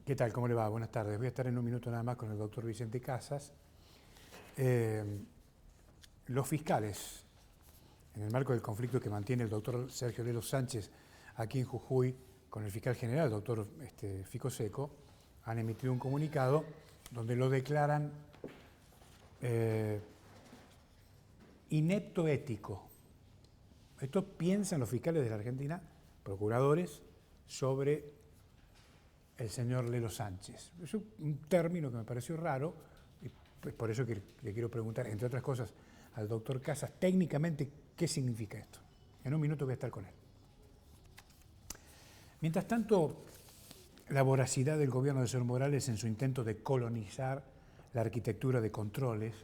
¿Qué tal? ¿Cómo le va? Buenas tardes. Voy a estar en un minuto nada más con el doctor Vicente Casas. Los fiscales, en el marco del conflicto que mantiene el doctor Sergio Lelo Sánchez aquí en Jujuy con el fiscal general, el doctor Fico Seco, han emitido un comunicado donde lo declaran inepto ético. Esto piensan los fiscales de la Argentina, procuradores, sobre el señor Lelo Sánchez. Es un término que me pareció raro, y pues por eso que le quiero preguntar, entre otras cosas, al doctor Casas, técnicamente, ¿qué significa esto? En un minuto voy a estar con él. Mientras tanto, la voracidad del gobierno de señor Morales en su intento de colonizar la arquitectura de controles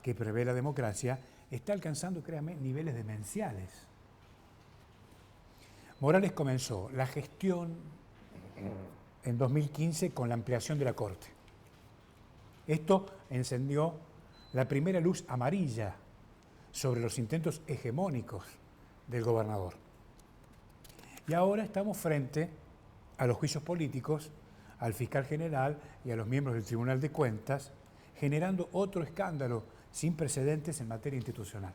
que prevé la democracia está alcanzando, créame, niveles demenciales. Morales comenzó la gestión en 2015 con la ampliación de la Corte. Esto encendió la primera luz amarilla sobre los intentos hegemónicos del gobernador. Y ahora estamos frente a los juicios políticos, al fiscal general y a los miembros del Tribunal de Cuentas, generando otro escándalo sin precedentes en materia institucional.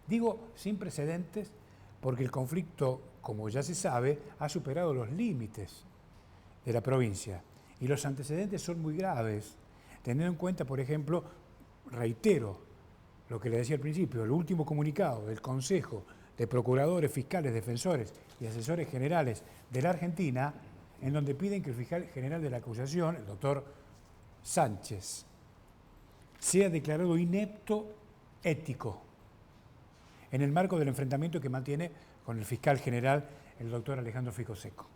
Digo sin precedentes porque el conflicto, como ya se sabe, ha superado los límites de la provincia y los antecedentes son muy graves, teniendo en cuenta, por ejemplo, reitero lo que le decía al principio, el último comunicado del Consejo de Procuradores, Fiscales, Defensores y Asesores Generales de la Argentina, en donde piden que el fiscal general de la acusación, el doctor Sánchez, sea declarado inepto ético en el marco del enfrentamiento que mantiene con el fiscal general, el doctor Alejandro Fico Seco.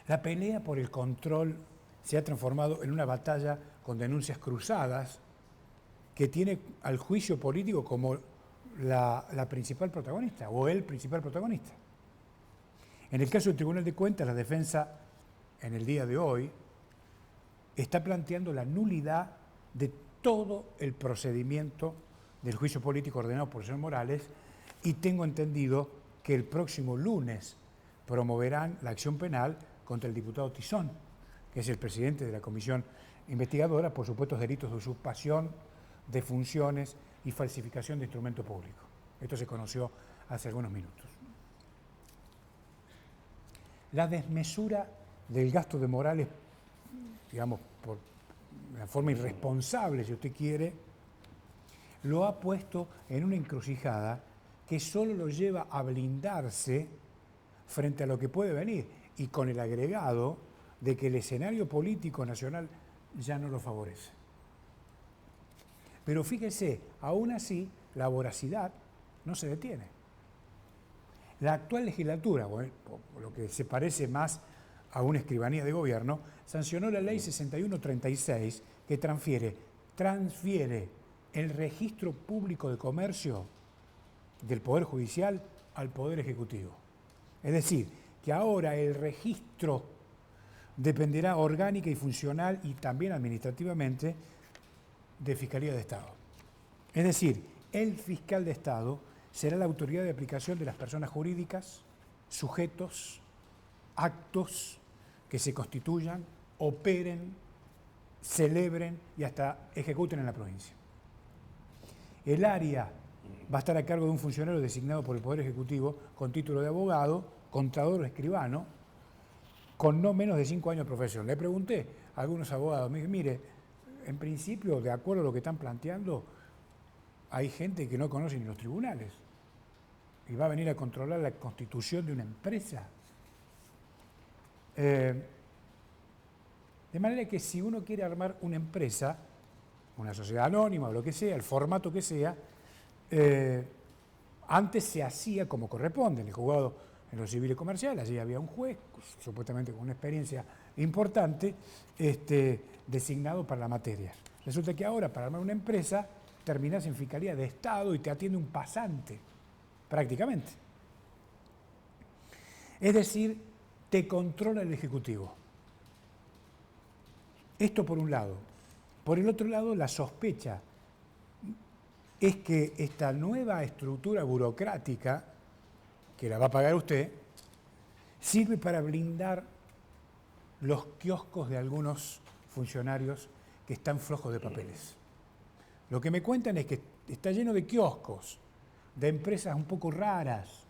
La pelea por el control se ha transformado en una batalla con denuncias cruzadas que tiene al juicio político como la principal protagonista o el principal protagonista. En el caso del Tribunal de Cuentas, la defensa en el día de hoy está planteando la nulidad de todo el procedimiento del juicio político ordenado por el señor Morales y tengo entendido que el próximo lunes promoverán la acción penal contra el diputado Tizón, que es el presidente de la comisión investigadora por supuestos delitos de usurpación de funciones y falsificación de instrumento público. Esto se conoció hace algunos minutos. La desmesura del gasto de Morales, digamos, por una forma irresponsable, si usted quiere, lo ha puesto en una encrucijada que solo lo lleva a blindarse frente a lo que puede venir y con el agregado de que el escenario político nacional ya no lo favorece. Pero fíjese, aún así, la voracidad no se detiene. La actual legislatura, o lo que se parece más a una escribanía de gobierno, sancionó la ley 6136 que transfiere el registro público de comercio del Poder Judicial al Poder Ejecutivo. Es decir, que ahora el registro dependerá orgánica y funcional y también administrativamente de Fiscalía de Estado. Es decir, el fiscal de Estado será la autoridad de aplicación de las personas jurídicas, sujetos, actos que se constituyan, operen, celebren y hasta ejecuten en la provincia. El área va a estar a cargo de un funcionario designado por el Poder Ejecutivo con título de abogado, contador o escribano, con no menos de 5 años de profesión. Le pregunté a algunos abogados, me dije, mire, en principio, de acuerdo a lo que están planteando, hay gente que no conoce ni los tribunales y va a venir a controlar la constitución de una empresa. De manera que si uno quiere armar una empresa, una sociedad anónima o lo que sea, el formato que sea, antes se hacía como corresponde, en el juzgado en lo civil y comercial, allí había un juez, supuestamente con una experiencia importante, designado para la materia. Resulta que ahora, para armar una empresa, terminás en Fiscalía de Estado y te atiende un pasante, prácticamente. Es decir, te controla el Ejecutivo. Esto por un lado. Por el otro lado, la sospecha es que esta nueva estructura burocrática, que la va a pagar usted, sirve para blindar los kioscos de algunos funcionarios que están flojos de papeles. Lo que me cuentan es que está lleno de kioscos, de empresas un poco raras,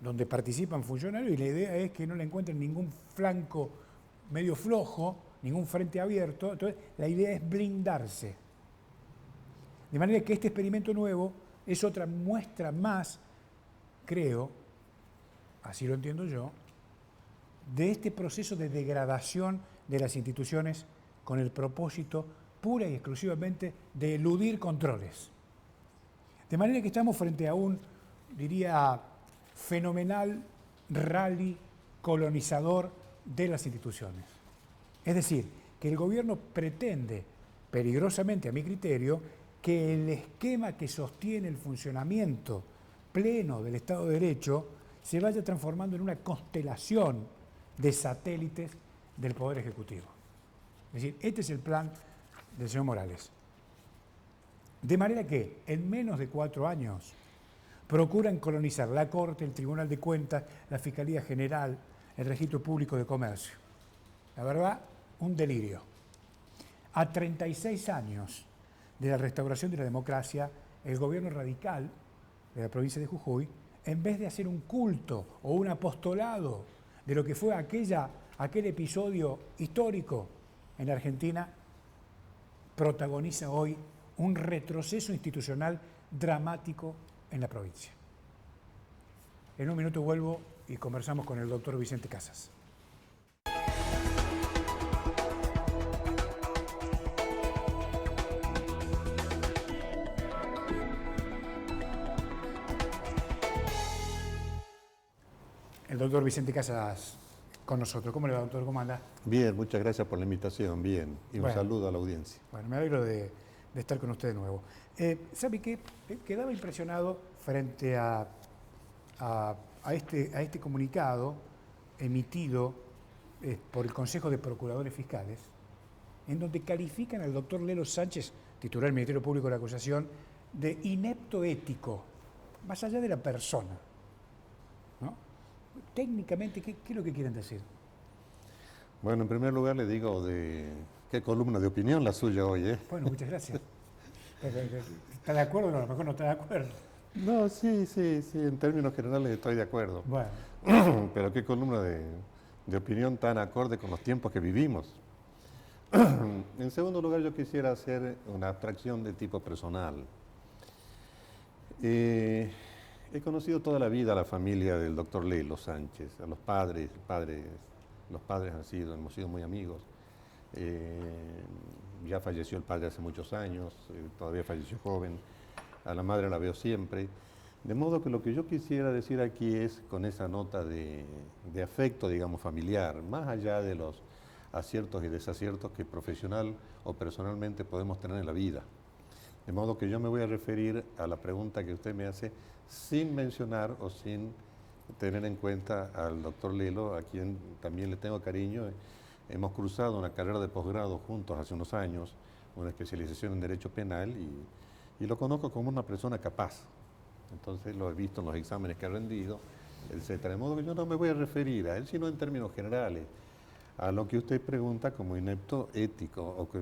donde participan funcionarios, y la idea es que no le encuentren ningún flanco medio flojo, ningún frente abierto. Entonces, la idea es blindarse. De manera que este experimento nuevo es otra muestra más, creo, así lo entiendo yo, de este proceso de degradación de las instituciones con el propósito pura y exclusivamente de eludir controles. De manera que estamos frente a un, diría, fenomenal rally colonizador de las instituciones. Es decir, que el gobierno pretende, peligrosamente a mi criterio, que el esquema que sostiene el funcionamiento pleno del Estado de Derecho se vaya transformando en una constelación de satélites del Poder Ejecutivo. Es decir, este es el plan del señor Morales. De manera que en menos de 4 años procuran colonizar la Corte, el Tribunal de Cuentas, la Fiscalía General, el Registro Público de Comercio. La verdad, un delirio. A 36 años de la restauración de la democracia, el gobierno radical de la provincia de Jujuy, en vez de hacer un culto o un apostolado de lo que fue aquel episodio histórico en la Argentina, protagoniza hoy un retroceso institucional dramático en la provincia. En un minuto vuelvo y conversamos con el doctor Vicente Casas. El doctor Vicente Casas con nosotros. ¿Cómo le va, doctor? ¿Cómo anda? Bien, muchas gracias por la invitación, bien. Y un saludo a la audiencia. Bueno, me alegro de estar con usted de nuevo. ¿Sabe qué? Quedaba impresionado frente a este comunicado emitido por el Consejo de Procuradores Fiscales, en donde califican al doctor Lelo Sánchez, titular del Ministerio Público de la Acusación, de inepto ético, más allá de la persona, ¿no? Técnicamente, ¿qué es lo que quieren decir? Bueno, en primer lugar le digo qué columna de opinión la suya hoy, ¿eh? Bueno, muchas gracias. ¿Está de acuerdo o no? A lo mejor no está de acuerdo. No, sí, en términos generales estoy de acuerdo. Bueno. Pero qué columna de opinión tan acorde con los tiempos que vivimos. En segundo lugar, yo quisiera hacer una abstracción de tipo personal. He conocido toda la vida a la familia del doctor Lelo Sánchez, a los padres, los padres hemos sido muy amigos. Ya falleció el padre hace muchos años, todavía falleció joven, a la madre la veo siempre. De modo que lo que yo quisiera decir aquí es con esa nota de afecto, digamos, familiar, más allá de los aciertos y desaciertos que profesional o personalmente podemos tener en la vida. De modo que yo me voy a referir a la pregunta que usted me hace sin mencionar o sin tener en cuenta al doctor Lelo, a quien también le tengo cariño. Hemos cruzado una carrera de posgrado juntos hace unos años, una especialización en Derecho Penal, y lo conozco como una persona capaz. Entonces lo he visto en los exámenes que ha rendido, etc. De modo que yo no me voy a referir a él, sino en términos generales, a lo que usted pregunta como inepto ético. O que,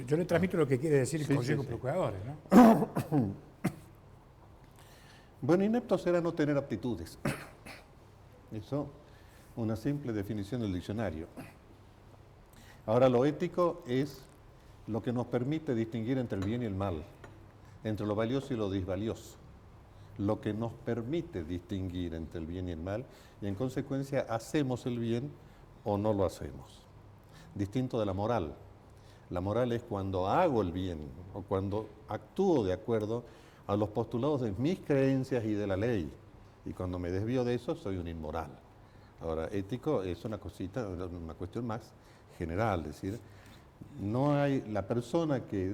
yo le transmito lo que quiere decir el Consejo de Procuradores, ¿no? Bueno, inepto será no tener aptitudes. Eso, una simple definición del diccionario. Ahora, lo ético es lo que nos permite distinguir entre el bien y el mal, entre lo valioso y lo disvalioso. Lo que nos permite distinguir entre el bien y el mal, y en consecuencia hacemos el bien o no lo hacemos. Distinto de la moral. La moral es cuando hago el bien o cuando actúo de acuerdo a los postulados de mis creencias y de la ley. Y cuando me desvío de eso, soy un inmoral. Ahora, ético es una cuestión más general, es decir, no hay, la persona que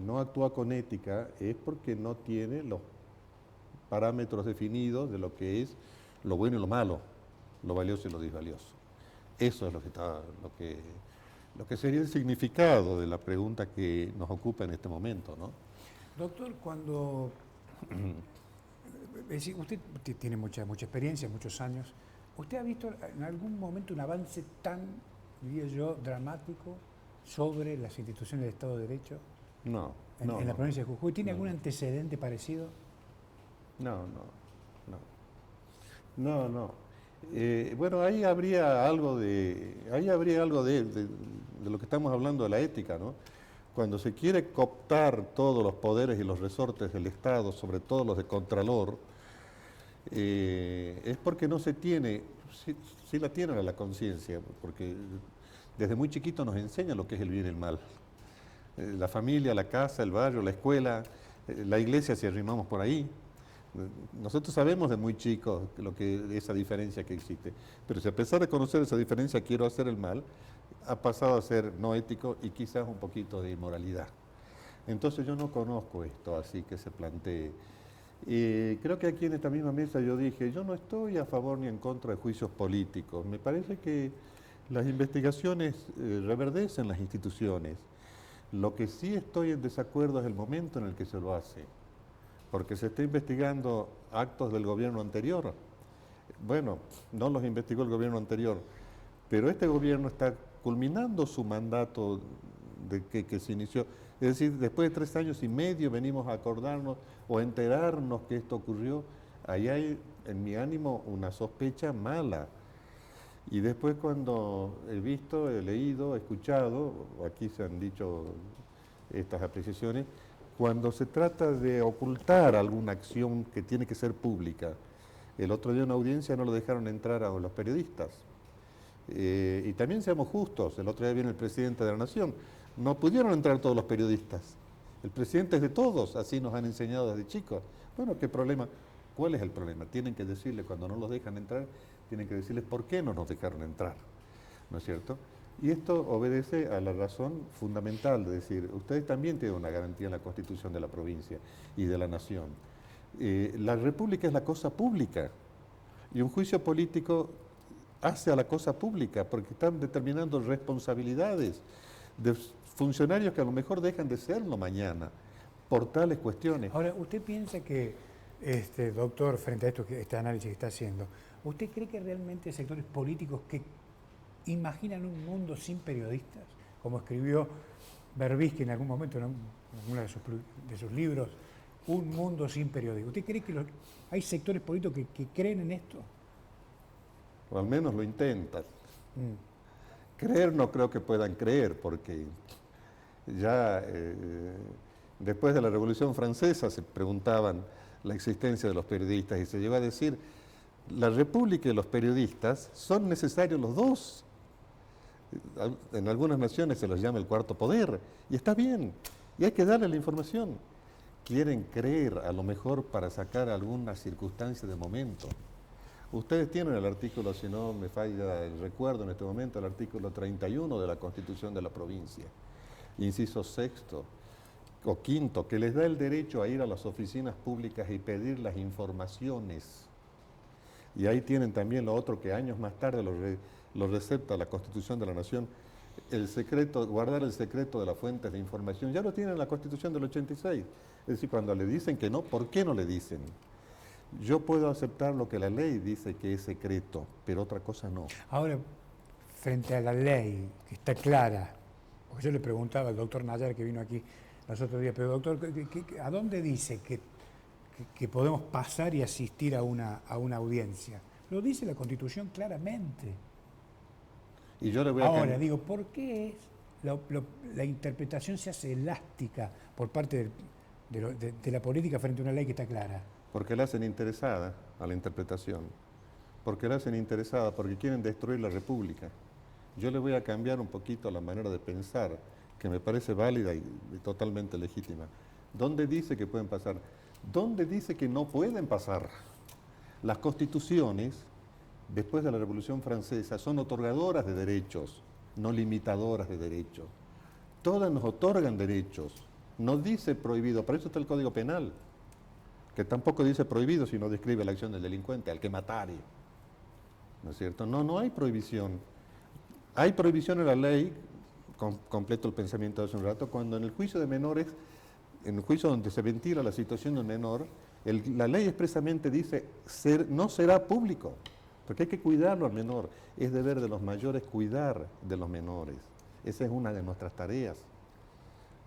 no actúa con ética es porque no tiene los parámetros definidos de lo que es lo bueno y lo malo, lo valioso y lo disvalioso. Eso es lo que sería el significado de la pregunta que nos ocupa en este momento, ¿no? Doctor, cuando usted tiene mucha experiencia, muchos años ¿Usted ha visto en algún momento un avance tan, diría yo, dramático sobre las instituciones del Estado de Derecho No, en la provincia de Jujuy? ¿Tiene no, algún antecedente parecido? No. Bueno, ahí habría algo de lo que estamos hablando de la ética, ¿no? Cuando se quiere cooptar todos los poderes y los resortes del Estado, sobre todo los de Contralor, es porque no se tiene, sí la tienen a la conciencia, porque desde muy chiquito nos enseñan lo que es el bien y el mal. La familia, la casa, el barrio, la escuela, la iglesia si arrimamos por ahí. Nosotros sabemos de muy chicos esa diferencia que existe, pero si a pesar de conocer esa diferencia quiero hacer el mal, ha pasado a ser no ético y quizás un poquito de inmoralidad. Entonces yo no conozco esto así que se plantee. Creo que aquí en esta misma mesa yo dije, yo no estoy a favor ni en contra de juicios políticos. Me parece que las investigaciones reverdecen las instituciones. Lo que sí estoy en desacuerdo es el momento en el que se lo hace, porque se está investigando actos del gobierno anterior. Bueno, no los investigó el gobierno anterior, pero este gobierno está culminando su mandato que se inició. Es decir, después de 3 años y medio venimos a acordarnos o a enterarnos que esto ocurrió. Ahí hay en mi ánimo una sospecha mala. Y después cuando he visto, he leído, he escuchado, aquí se han dicho estas apreciaciones, cuando se trata de ocultar alguna acción que tiene que ser pública. El otro día en una audiencia no lo dejaron entrar a los periodistas. Y también seamos justos, el otro día viene el presidente de la Nación, no pudieron entrar todos los periodistas. El presidente es de todos, así nos han enseñado desde chicos. Bueno, ¿qué problema? ¿Cuál es el problema? Tienen que decirle, cuando no los dejan entrar, tienen que decirles por qué no nos dejaron entrar, ¿no es cierto? Y esto obedece a la razón fundamental de decir, ustedes también tienen una garantía en la Constitución de la provincia y de la Nación. La República es la cosa pública y un juicio político hace a la cosa pública porque están determinando responsabilidades de funcionarios que a lo mejor dejan de serlo mañana por tales cuestiones. Ahora, ¿usted piensa que, doctor, frente a este análisis que está haciendo, ¿usted cree que realmente hay sectores políticos que imaginan un mundo sin periodistas? Como escribió Berbisky en algún momento en uno de sus libros, Un mundo sin periodistas. ¿Usted cree que hay sectores políticos que creen en esto? O al menos lo intentan. Creer no creo que puedan creer, porque ya después de la Revolución Francesa se preguntaban la existencia de los periodistas y se llegó a decir, la República y los periodistas son necesarios los dos. En algunas naciones se los llama el cuarto poder, y está bien, y hay que darle la información. Quieren creer, a lo mejor para sacar alguna circunstancia de momento. Ustedes tienen el artículo, si no me falla el recuerdo en este momento, el artículo 31 de la Constitución de la provincia, inciso 6º o 5º, que les da el derecho a ir a las oficinas públicas y pedir las informaciones. Y ahí tienen también lo otro que años más tarde lo recepta la Constitución de la Nación, el secreto, guardar el secreto de las fuentes de información. Ya lo tienen en la Constitución del 86. Es decir, cuando le dicen que no, ¿por qué no le dicen? Yo puedo aceptar lo que la ley dice que es secreto, pero otra cosa no. Ahora, frente a la ley, que está clara, porque yo le preguntaba al doctor Nayar que vino aquí los otros días, pero doctor, ¿a dónde dice que podemos pasar y asistir a una audiencia? Lo dice la Constitución claramente. Y yo le voy a Ahora, digo, ¿por qué la interpretación se hace elástica por parte de la política frente a una ley que está clara? Porque la hacen interesada a la interpretación, porque la hacen interesada, porque quieren destruir la República. Yo le voy a cambiar un poquito la manera de pensar, que me parece válida y totalmente legítima. ¿Dónde dice que pueden pasar? ¿Dónde dice que no pueden pasar? Las constituciones, después de la Revolución Francesa, son otorgadoras de derechos, no limitadoras de derechos. Todas nos otorgan derechos, no dice prohibido, por eso está el Código Penal, que tampoco dice prohibido, sino describe la acción del delincuente, al que matare. ¿No es cierto? No hay prohibición. Hay prohibición en la ley, completo el pensamiento de hace un rato, cuando en el juicio de menores, en el juicio donde se ventila la situación de un menor, la ley expresamente dice, no será público. Porque hay que cuidarlo al menor. Es deber de los mayores cuidar de los menores. Esa es una de nuestras tareas.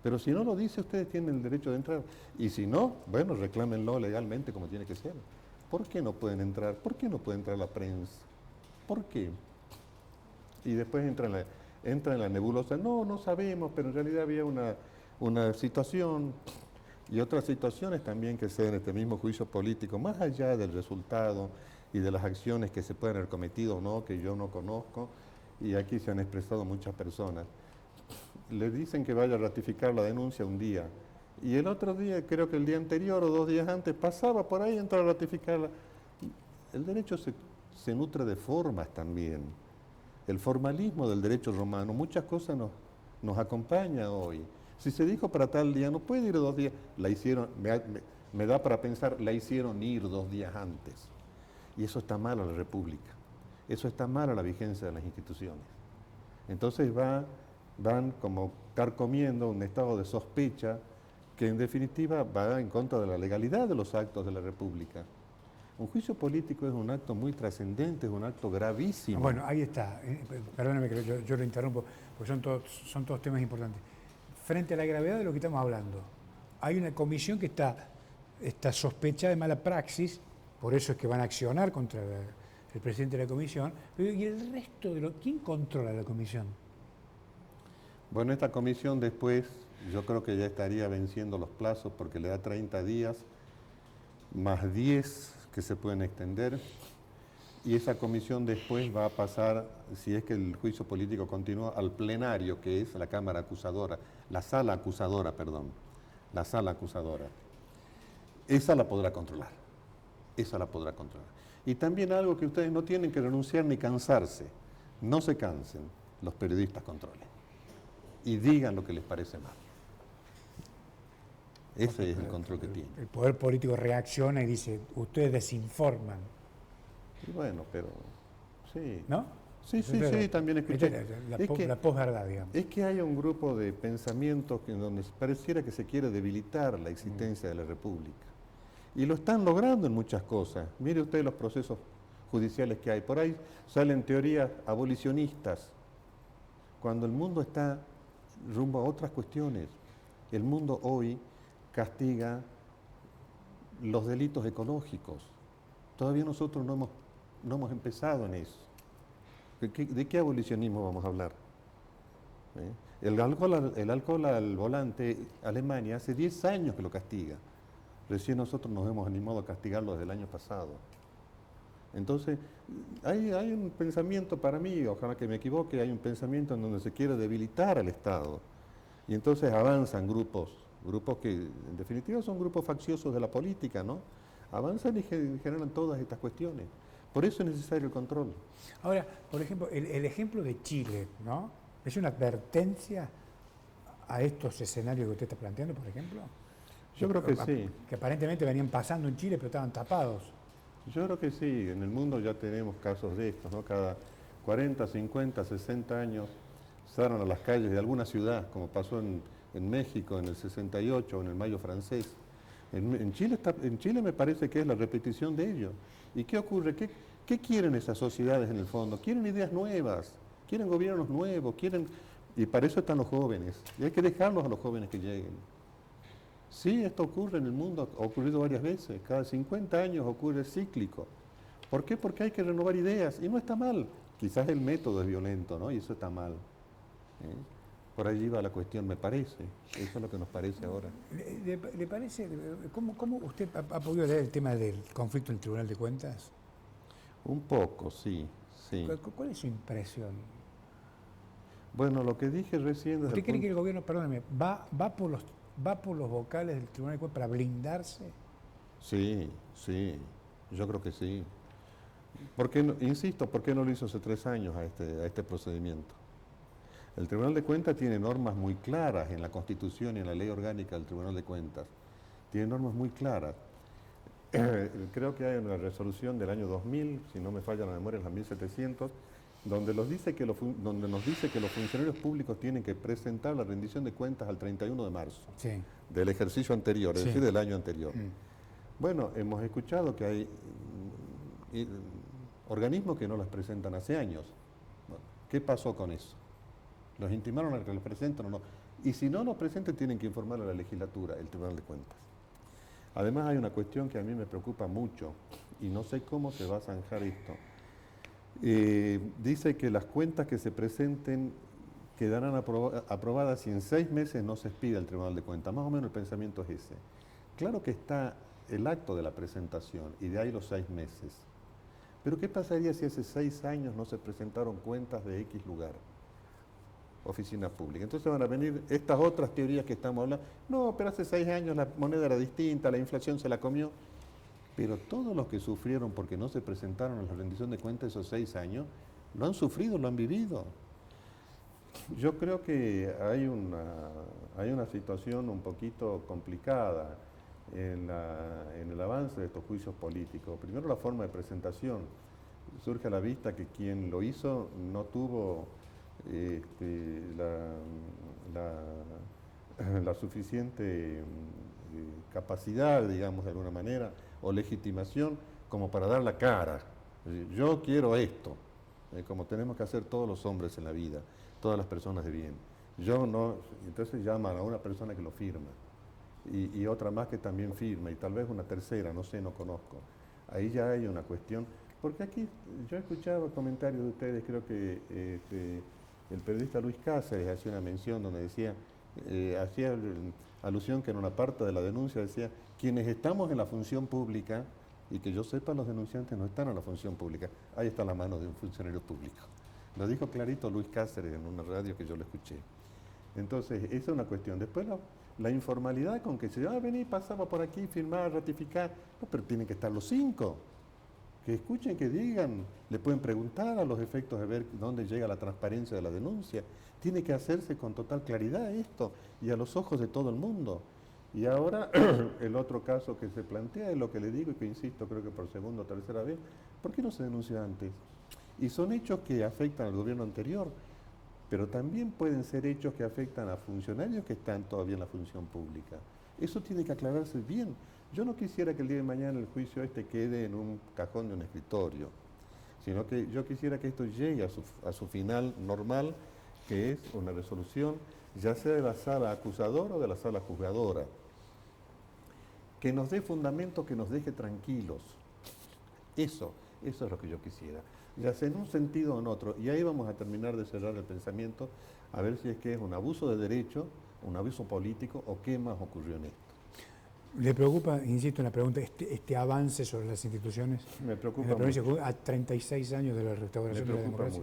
Pero si no lo dice, ustedes tienen el derecho de entrar. Y si no, bueno, reclámenlo legalmente como tiene que ser. ¿Por qué no pueden entrar? ¿Por qué no puede entrar la prensa? ¿Por qué? Y después entra en la nebulosa. No, no sabemos, pero en realidad había una situación y otras situaciones también que se dan en este mismo juicio político, más allá del resultado y de las acciones que se pueden haber cometido o no, que yo no conozco, y aquí se han expresado muchas personas. Le dicen que vaya a ratificar la denuncia un día, y el otro día, creo que el día anterior o 2 días antes, pasaba por ahí y entró a ratificarla. El derecho se nutre de formas también. El formalismo del derecho romano, muchas cosas nos acompaña hoy. Si se dijo para tal día, no puede ir 2 días. La hicieron, me da para pensar, la hicieron ir 2 días antes. Y eso está mal a la República. Eso está mal a la vigencia de las instituciones. Entonces van como carcomiendo un estado de sospecha que en definitiva va en contra de la legalidad de los actos de la República. Un juicio político es un acto muy trascendente, es un acto gravísimo. Bueno, ahí está. Perdóname que yo lo interrumpo, porque son todos temas importantes. Frente a la gravedad de lo que estamos hablando, hay una comisión que está sospechada de mala praxis, por eso es que van a accionar contra el presidente de la comisión. ¿Y el resto quién controla la comisión? Bueno, esta comisión después, yo creo que ya estaría venciendo los plazos porque le da 30 días, más 10 que se pueden extender, y esa comisión después va a pasar, si es que el juicio político continúa, al plenario, que es la Cámara Acusadora, la Sala Acusadora. Esa la podrá controlar, Y también algo que ustedes no tienen que renunciar ni cansarse, no se cansen, los periodistas controlen, y digan lo que les parece mal. Ese es el control que tiene. El poder político reacciona y dice, ustedes desinforman. Y bueno, pero sí. ¿No? Sí, también escuché. La posverdad, digamos. Es que hay un grupo de pensamientos en donde pareciera que se quiere debilitar la existencia de la República. Y lo están logrando en muchas cosas. Mire usted los procesos judiciales que hay. Por ahí salen teorías abolicionistas, cuando el mundo está rumbo a otras cuestiones. El mundo hoy castiga los delitos ecológicos. Todavía nosotros no hemos empezado en eso. ¿De qué abolicionismo vamos a hablar? El alcohol al volante, Alemania, hace 10 años que lo castiga. Recién nosotros nos hemos animado a castigarlo desde el año pasado. Entonces, hay un pensamiento para mí, ojalá que me equivoque, hay un pensamiento en donde se quiere debilitar al Estado. Y entonces avanzan grupos que en definitiva son grupos facciosos de la política, ¿no? Avanzan y generan todas estas cuestiones. Por eso es necesario el control. Ahora, por ejemplo, el ejemplo de Chile, ¿no? ¿Es una advertencia a estos escenarios que usted está planteando, por ejemplo? Yo creo que sí. Que aparentemente venían pasando en Chile, pero estaban tapados. Yo creo que sí. En el mundo ya tenemos casos de estos, ¿no? Cada 40, 50, 60 años salen a las calles de alguna ciudad, como pasó en México en el 68 o en el Mayo francés. En Chile me parece que es la repetición de ello. ¿Y qué ocurre? ¿Qué quieren esas sociedades en el fondo? Quieren ideas nuevas, quieren gobiernos nuevos, y para eso están los jóvenes. Y hay que dejarlos a los jóvenes que lleguen. Sí, esto ocurre en el mundo, ha ocurrido varias veces, cada 50 años ocurre cíclico. ¿Por qué? Porque hay que renovar ideas, y no está mal. Quizás el método es violento, ¿no? Y eso está mal. Por allí va la cuestión, me parece. Eso es lo que nos parece ahora. ¿Le parece? ¿Cómo usted ha podido leer el tema del conflicto en el Tribunal de Cuentas? Un poco, sí. ¿Cuál es su impresión? Bueno, lo que dije recién... ¿Usted cree que el gobierno, perdóneme, va por los vocales del Tribunal de Cuentas para blindarse? Sí, yo creo que sí. Insisto, ¿por qué no lo hizo hace 3 años a este procedimiento? El Tribunal de Cuentas tiene normas muy claras en la Constitución y en la Ley Orgánica del Tribunal de Cuentas. Tiene normas muy claras. Creo que hay una resolución del año 2000, si no me falla la memoria, es la 1700, donde nos dice que los funcionarios públicos tienen que presentar la rendición de cuentas al 31 de marzo del ejercicio anterior, es decir, del año anterior. Bueno, hemos escuchado que hay organismos que no las presentan hace años. Bueno, ¿qué pasó con eso? ¿Los intimaron a que los presenten o no? Y si no los presenten, tienen que informar a la legislatura, el Tribunal de Cuentas. Además hay una cuestión que a mí me preocupa mucho y no sé cómo se va a zanjar esto. Dice que las cuentas que se presenten quedarán aprobadas si en 6 meses no se expida el Tribunal de Cuentas. Más o menos el pensamiento es ese. Claro que está el acto de la presentación y de ahí los 6 meses. Pero ¿qué pasaría si hace 6 años no se presentaron cuentas de X lugar? Oficina pública. Entonces van a venir estas otras teorías que estamos hablando. No, pero hace 6 años la moneda era distinta, la inflación se la comió. Pero todos los que sufrieron porque no se presentaron a la rendición de cuentas esos 6 años, lo han sufrido, lo han vivido. Yo creo que hay una situación un poquito complicada en el avance de estos juicios políticos. Primero, la forma de presentación. Surge a la vista que quien lo hizo no tuvo la suficiente capacidad, digamos, de alguna manera, o legitimación como para dar la cara. Yo quiero esto, como tenemos que hacer todos los hombres en la vida, todas las personas de bien. Yo no, entonces llaman a una persona que lo firma, y otra más que también firma, y tal vez una tercera, no sé, no conozco. Ahí ya hay una cuestión, porque aquí yo he escuchado comentarios de ustedes, creo que el periodista Luis Cáceres hacía una mención donde decía, hacía alusión que en una parte de la denuncia decía, quienes estamos en la función pública, y que yo sepa los denunciantes no están en la función pública, ahí está la mano de un funcionario público. Lo dijo clarito Luis Cáceres en una radio que yo lo escuché. Entonces, esa es una cuestión. Después la informalidad con que se vení, pasaba por aquí, firmar, ratificar, no, pero tienen que estar los 5. Que escuchen, que digan, le pueden preguntar a los efectos de ver dónde llega la transparencia de la denuncia. Tiene que hacerse con total claridad esto y a los ojos de todo el mundo. Y ahora el otro caso que se plantea es lo que le digo y que insisto, creo que por segunda o tercera vez, ¿por qué no se denuncia antes? Y son hechos que afectan al gobierno anterior, pero también pueden ser hechos que afectan a funcionarios que están todavía en la función pública. Eso tiene que aclararse bien. Yo no quisiera que el día de mañana el juicio quede en un cajón de un escritorio, sino que yo quisiera que esto llegue a su final normal, que es una resolución, ya sea de la sala acusadora o de la sala juzgadora, que nos dé fundamento, que nos deje tranquilos. Eso es lo que yo quisiera, ya sea en un sentido o en otro, y ahí vamos a terminar de cerrar el pensamiento, a ver si es que es un abuso de derecho, un abuso político, o qué más ocurrió en esto. ¿Le preocupa, insisto en la pregunta, este avance sobre las instituciones? Me preocupa en la provincia, mucho. a 36 años de la restauración de la democracia.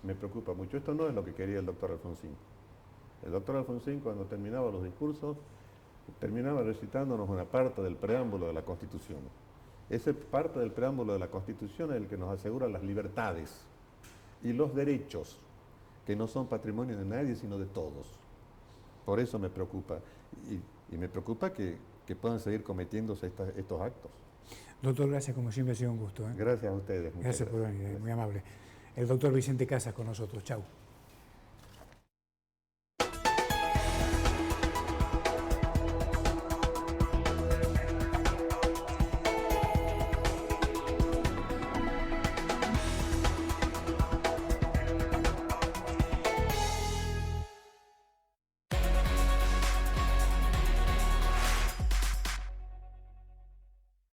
Me preocupa mucho. Esto no es lo que quería el doctor Alfonsín. El doctor Alfonsín, cuando terminaba los discursos, terminaba recitándonos una parte del preámbulo de la Constitución. Esa parte del preámbulo de la Constitución es el que nos asegura las libertades y los derechos, que no son patrimonio de nadie, sino de todos. Por eso me preocupa. Y me preocupa que puedan seguir cometiéndose estos actos. Doctor, gracias, como siempre ha sido un gusto. Gracias a ustedes. Gracias por venir, muy amable. El doctor Vicente Casas con nosotros. Chau.